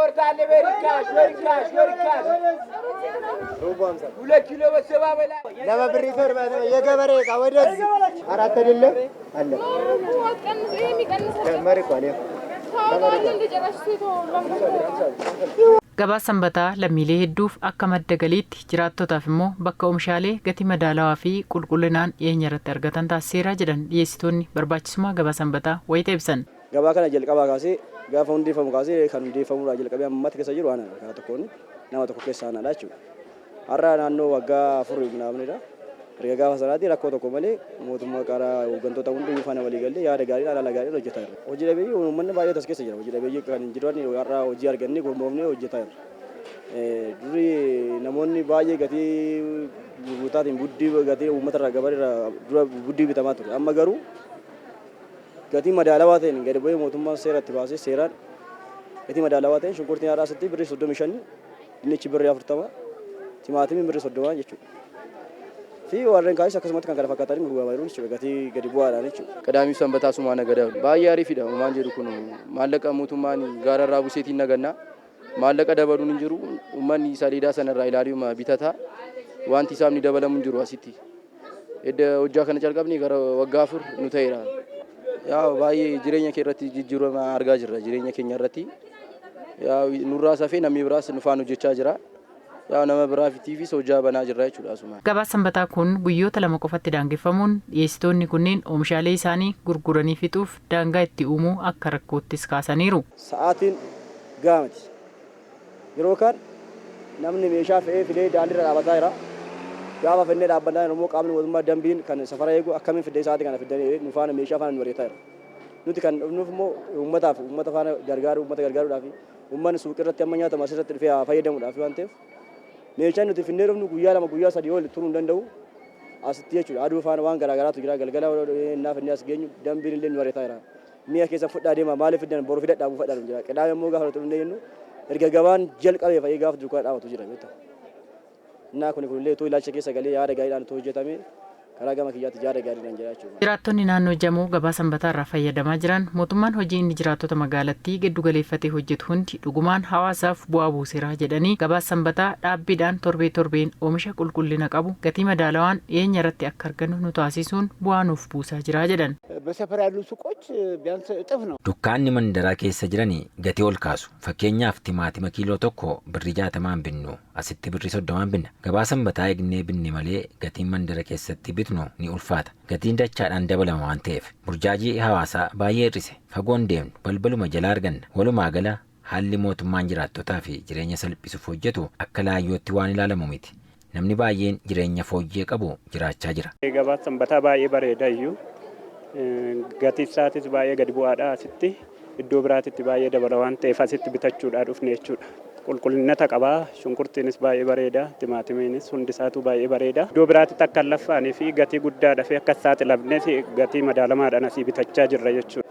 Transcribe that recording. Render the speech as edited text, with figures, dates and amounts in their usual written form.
ይቆርጣል በርካሽ ሁለት ኪሎ በሰባ በላይ ለበብሪ ፈርማ የገበሬ ዕቃ ወደዚህ አራት አይደለም አለ Gabaa sanbataa lammiilee hedduuf akka madda galiitti jiraattotaaf immoo bakka oomishaalee gatii madaalawaa fi qulqullinaan dhiyeenya irratti argatan taasiseera jedhan dhiyeessitoonni barbaachisummaa gabaa sanbataa wayita ibsan. Gabaa kana jalqabaa kaasee gaafa hundeeffamu kaasee kan hundeeffamudha jalqabee ammatti keessa jiru ana kana tokkoon nama tokko keessa aanadha jechuudha. Har'a naannoo waggaa 4 minaamnedha. Erga gaafa sanaatti rakkoo tokko malee mootummaa qaraa hooggantoota hundi faana walii galee yaada gaarii haala gaarii hojjetaa jira. Hojii dhabeeyyii uummanni baay'ee as keessa jira. Hojii dhabeeyyii kan jiran har'a hojii argannee gurmoofnee hojjetaa jira. Durii namoonni baay'ee gatii gurgurtaatiin buddii gatii uummatarraa gabaarraa dura buddii bitamaa ture. Amma garuu gatii madaalawaa ta'een gadi bu'ee mootummaan seera itti baasee seeraan gatii madaalawaa ta'een shunkurtiin haadhaa asitti birrii 35 dinnichi birrii 40 timaatimiin birrii 30 jechuudha. Fi warreen kaayis akkasumatti kan kana fakkaatan gurguramaa jiru jechuudha gatii gadi bu'aadhaan jechuudha. Qadaamii sanbataa sumaana gadaa baay'ee ariifidha uumaan jedhu kun maallaqa mootummaan gaararraa buseetiin nagannaa maallaqa dabaluun hin jiru uummanni saleedaa sanarraa ilaaluuma bitataa wanti isaaf ni dabalamu hin jiru asitti. Edda hojjaa kana calqabni gara waggaa 4 nu ta'eera. Yaa baay'ee jireenya kee irratti jijjiirama argaa jirra jireenya keenya irratti. Yaa nurraa safee namni biraas nufaan hojjechaa jira. Yaa nama biraafitiifis hojjaa banaa jirra jechuudha asuma. Gabaa sanbataa kun guyyoota 2 qofatti daangeffamuun dhiyeessitoonni kunneen oomishaalee isaanii gurguranii fixuuf daangaa itti uumuu akka rakkoottis kaasaniiru. Sa'aatiin gaamati. Yeroo kan namni meeshaa fe'ee fidee daandiirra dhaabbataa jira. Gaafa fennee dhaabbataa immoo qaamni mootummaa dambiin kan safara eegu akkamiin fidee sa'aatii kana fidanii nu faana meeshaa faana nu bareetaa jira. Nuti kan dhufnuuf immoo uummata faana gargaaruudhaaf uummanni suuqirratti amma nyaatamu asirratti dhufee fayyadamuudhaaf waan ta'eef meeshaan nuti finnee dhufnu guyyaa 2 guyyaa 3 ol turuu hin danda'u asitti jechuudha. Aduu faana waan garaagaraatu jira galgala naaf inni as geenyu dambiin illee nu bareetaa jira. Mi'a keessa fudhaa deema maaliif fiddan boru fidadhaa buufadhaa jira. Qadaame immoo gaafa turuu hin jennu erga gabaan jalqabee fayyee gaafa duukaa dhaabatu jira beektaa. Innaa kun illee utuu ilaalcha keessa galee yaada gaariidhaan utuu hojjetame karaa gama kiyyaatti yaada gaariidhaan jira jechuudha. Jiraattonni naannoo Jamoo gabaa sanbataa irraa fayyadamaa jiran mootummaan hojii inni jiraattota magaalattii giddu galeeffatee hojjetu hundi dhugumaan hawaasaaf bu'aa buuseera jedhanii gabaa sanbataa dhaabbiidhaan torbeen oomisha qulqullina qabu gatii madaalawaan dhiyeenya irratti akka argannu nu taasisuun bu'aa nuuf buusaa jira jedhan. በሰፈር ያሉ ሱቆች ቢያንስ እጥፍ ነው። Dukkaanni mandaraa keessa jiranii gatii ol kaasu. Fakkeenyaaf timaatima kiiloo tokko birrii 60 binnu asitti birrii 30 binna. Gabaa sanbataa eegnee binne malee gatiin mandara keessatti bitnu ni ulfaata. Gatiin dachaadhaan dabalama waan ta'eef burjaajii hawaasaa baay'ee hir'ise. Fagoon deemnu balbaluma jalaa arganna. Walumaa gala haalli mootummaan jiraattotaa fi jireenya salphisuuf hojjetu akka laayyootti waan ilaalamu miti. Namni baay'een jireenya fooyyee qabu jiraachaa jira. Gabaa sanbataa baay'ee bareeda iyyuu gatii isaatis baay'ee gadi bu'aadha asitti iddoo biraatitti baay'ee dabala waan ta'eef asitti bitachuudhaan dhufne jechuudha. Qulqullinata qabaa shunkurtiinis baay'ee bareeda timaatimiinis hundi isaatu baay'ee bareeda. Iddoo biraatitti akka laffaanii fi gatii guddaadhaa fi akka saaxilamneef gatii madaalamaadhaan asii bitachaa jirra jechuudha.